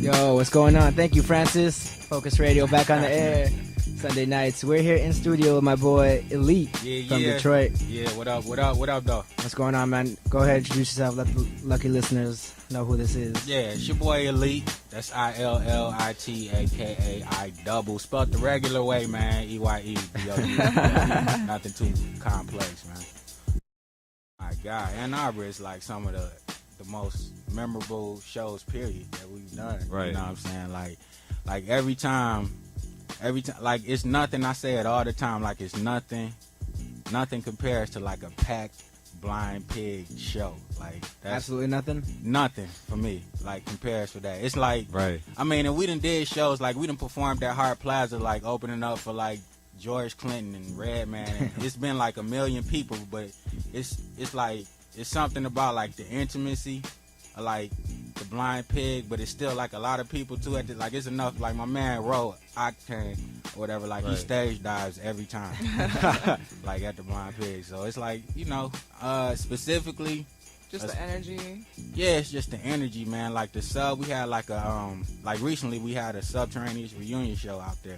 Yo, what's going on? Thank you, Francis. Focus Radio back on the air. Sunday nights. We're here in studio with my boy iLLiTe from Detroit. Yeah, what up, though? What's going on, man? Go ahead, introduce yourself. Let the lucky listeners know who this is. Yeah, it's your boy iLLiTe. That's iLLiTe, a.k.a. I-double. Spelled the regular way, man. E-Y-E-D-O-U. Nothing too complex, man. My God, Arbor is like some of the most memorable shows, period, that we've done. Right. You know what I'm saying? Like every time, like it's nothing. I say it all the time. Like it's nothing compares to like a packed blind pig show. Like that's Absolutely nothing. Nothing for me. Like compares to that. It's like, right. I mean, and we done did shows like we done performed at Hart Plaza, like opening up for like George Clinton and Redman. And it's been like 1 million people, but it's like it's something about like the intimacy. Like the blind pig, but it's still like a lot of people too at the, like it's enough. Like my man Ro Octane or whatever, like he stage dives every time like at the blind pig. So it's like, you know, specifically just the energy. Yeah, it's just the energy, man. Like the sub, we had like a like recently we had a Subterraneous reunion show out there.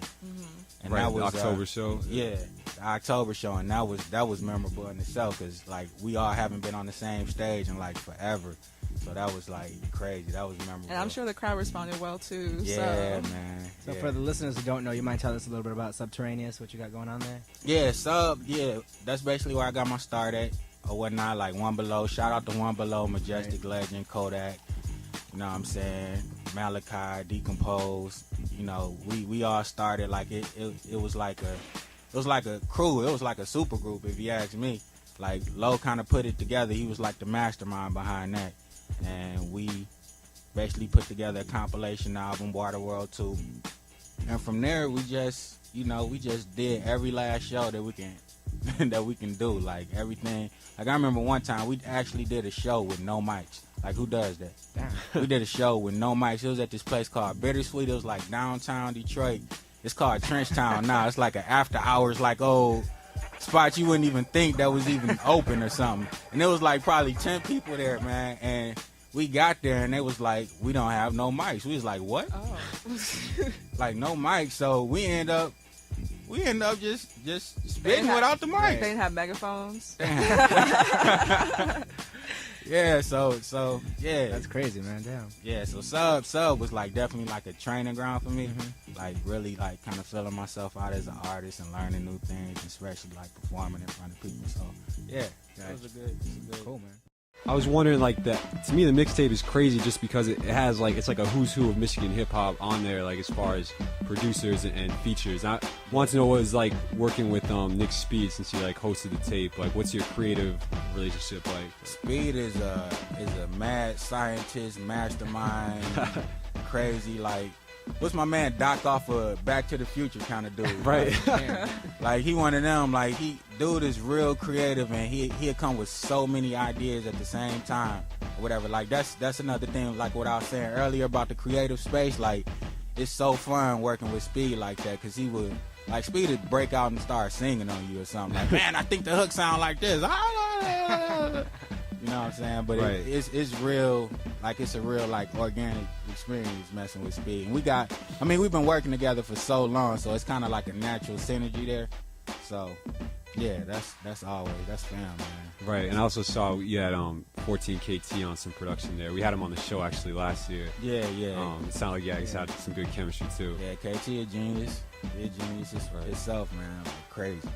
And right, that was the October show. Yeah, the October show, and that was memorable in itself because like we all haven't been on the same stage in like forever. So that was like crazy. That was memorable. And I'm sure the crowd responded well too. Yeah, so. Man. So for the listeners who don't know, you might tell us a little bit about Subterraneous, what you got going on there? Yeah, that's basically where I got my start at or whatnot, like One Below. Shout out to One Below, Majestic Legend, Kodak. You know what I'm saying? Malachi, Decompose. You know, we all started like it was like a crew. It was like a super group, if you ask me. Like Low kind of put it together. He was like the mastermind behind that. And we basically put together a compilation album, Waterworld 2. And from there, we just did every last show that we can do, like everything. Like I remember one time we actually did a show with no mics. Like who does that? Damn. We did a show with no mics. It was at this place called Bittersweet. It was like downtown Detroit. It's called Trench Town now. It's like an after hours like old spot you wouldn't even think that was even open or something. And there was like probably 10 people there, man. And we got there and they was like, we don't have no mics. We was like, what? Oh. Like no mics. So we end up just spitting without the mic. They didn't have megaphones. Yeah, so yeah. That's crazy, man. Damn. Yeah, so sub was like definitely like a training ground for me. Like really like kind of filling myself out as an artist and learning new things, especially like performing in front of people. So yeah, that was a good cool, man. I was wondering, like, that to me the mixtape is crazy just because it has like, it's like a who's who of Michigan hip hop on there, like as far as producers and features. I want to know what it's like working with Nick Speed since you like hosted the tape. Like, what's your creative relationship like? Speed is a mad scientist, mastermind, crazy. Like, what's my man Doc off of Back to the Future kind of dude? Right. Like he one of them. Like dude is real creative and he'll come with so many ideas at the same time or whatever. Like that's another thing. Like what I was saying earlier about the creative space. Like it's so fun working with Speed like that because he would like Speed would break out and start singing on you or something. Like, man, I think the hook sound like this. You know what I'm saying? But it's real, like it's a real like organic experience messing with Speed. And we've been working together for so long, so it's kind of like a natural synergy there. So yeah, that's fam, man. Right, and I also saw you had 14KT on some production there. We had him on the show actually last year. Yeah. It sounded like he's had some good chemistry too. Yeah, KT a genius. He's a genius himself, man. Like, crazy.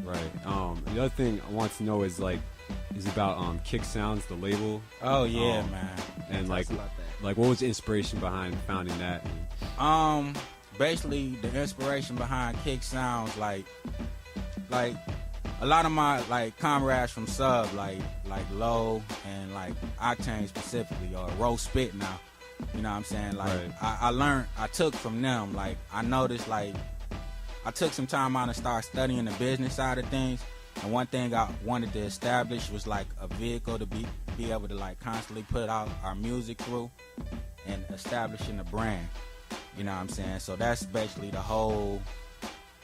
Right. The other thing I want to know is about Kick Sounds, the label. Oh yeah, man. And like what was the inspiration behind founding that? Basically the inspiration behind Kick Sounds, like a lot of my like comrades from Sub, like Low and like Octane specifically, or Ro Spit now. You know what I'm saying? Like I took from them. Like I noticed, like I took some time out and started studying the business side of things. And one thing I wanted to establish was like a vehicle to be able to like constantly put out our music through and establishing a brand. You know what I'm saying? So that's basically the whole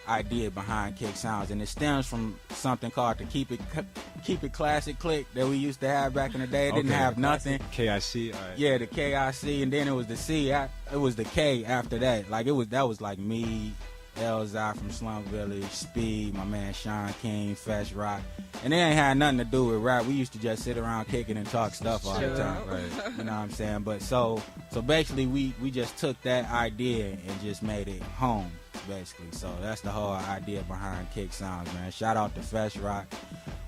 idea behind Kick Sounds, and it stems from something called the Keep It Classic clique that we used to have back in the day. It didn't have nothing. KIC, all right. Yeah, the KIC, and then it was the C. It was the K after that. Like that was like me, Elzai from Slum Village, Speed, my man Sean King, F.O.K.U.S Rock, and it ain't had nothing to do with rap. We used to just sit around kicking and talk stuff all the time. Right. You know what I'm saying? But so basically we just took that idea and just made it home, basically. So that's the whole idea behind Kick Sounds, man. Shout out to F.O.K.U.S Rock,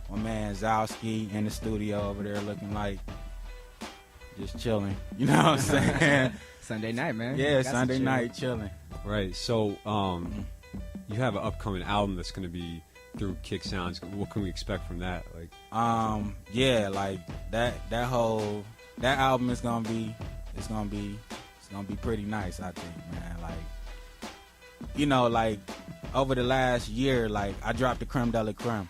my man Zowski in the studio over there looking like just chilling. You know what I'm saying? Sunday night, man. Yeah, Sunday night chilling. Right. So you have an upcoming album that's going to be through Kick Sounds. What can we expect from that? Like, yeah, like that album is gonna be pretty nice, I think, man. Like, you know, like over the last year, like I dropped the Creme de la Creme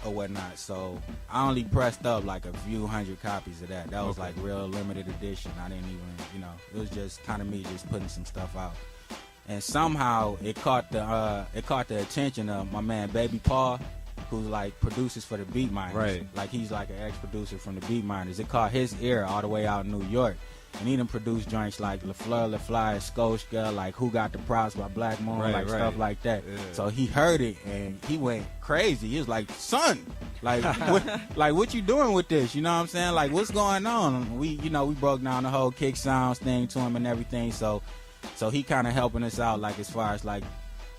or whatnot, so I only pressed up like a few hundred copies of that. That was like real limited edition. I didn't even, you know, it was just kind of me just putting some stuff out. And somehow it caught the attention of my man Baby Paul, who like produces for the Beatminers. Right. Like he's like an ex-producer from the Beatminers. It caught his ear all the way out in New York. And he done produced joints like La Fleur, La Fly, Scotia, like Who Got the Props by Black Moon, stuff like that. Yeah. So he heard it and he went crazy. He was like, son, like, what you doing with this? You know what I'm saying? Like, what's going on? We broke down the whole Kick Sounds thing to him and everything. So he kind of helping us out, like as far as like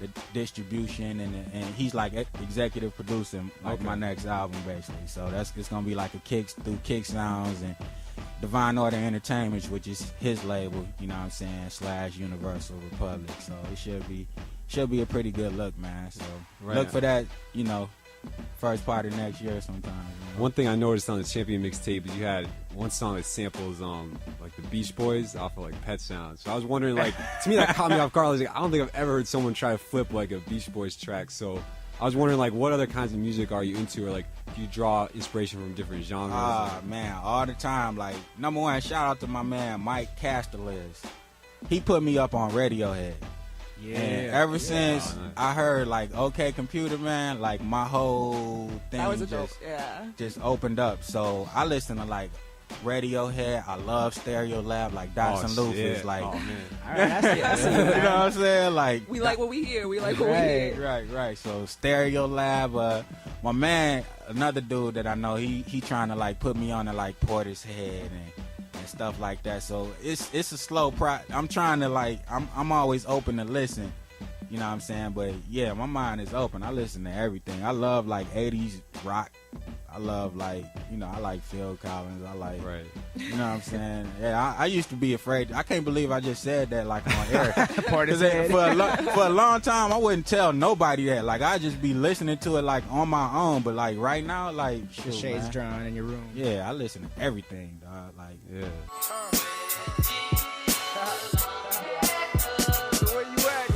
the distribution and he's like executive producing like my next album basically. So it's gonna be like a Kick Sounds and Divine Order Entertainment, which is his label. You know what I'm saying / Universal Republic. So it should be a pretty good look, man. So look for that. You know. First part of next year sometime. You know? One thing I noticed on the Champion mixtape is you had one song that samples like the Beach Boys off of like Pet Sounds. So I was wondering, like, to me that caught me off guard. I was like, I don't think I've ever heard someone try to flip like a Beach Boys track. So I was wondering, like, what other kinds of music are you into, or like do you draw inspiration from different genres? Man, all the time. Like, number one, shout out to my man Mike Castelliz. He put me up on Radiohead. Yeah. And ever since I heard like OK Computer, man, like my whole thing just opened up. So I listen to like Radiohead. I love Stereo Lab, like Dots and Lufus. Like, all right, that's it, you know what I'm saying? Like, we like what we hear. We like what we hear. Right. So Stereo Lab. My man, another dude that I know, he trying to like put me on to like Portishead and stuff like that. So it's a slow I'm trying to like I'm always open to listen, you know what I'm saying? But yeah, my mind is open. I listen to everything. I love like 80s rock. I love like, you know, I like Phil Collins. I like, you know what I'm saying? Yeah, I used to be afraid. I can't believe I just said that like on air. For a long time, I wouldn't tell nobody that. Like, I'd just be listening to it like on my own. But like right now, like, shoot, the shades man. drawn in your room. Yeah, I listen to everything, dog. Like, yeah. So where you at?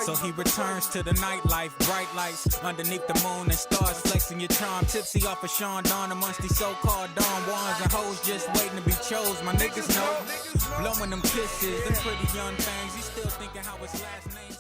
So he returns to the nightlife, bright lights underneath the moon and stars flexing your charm. Tipsy off of Sean Don amongst these so-called Don Juans and hoes just waiting to be chose. My niggas know, blowing them kisses, them pretty young things. He's still thinking how his last name.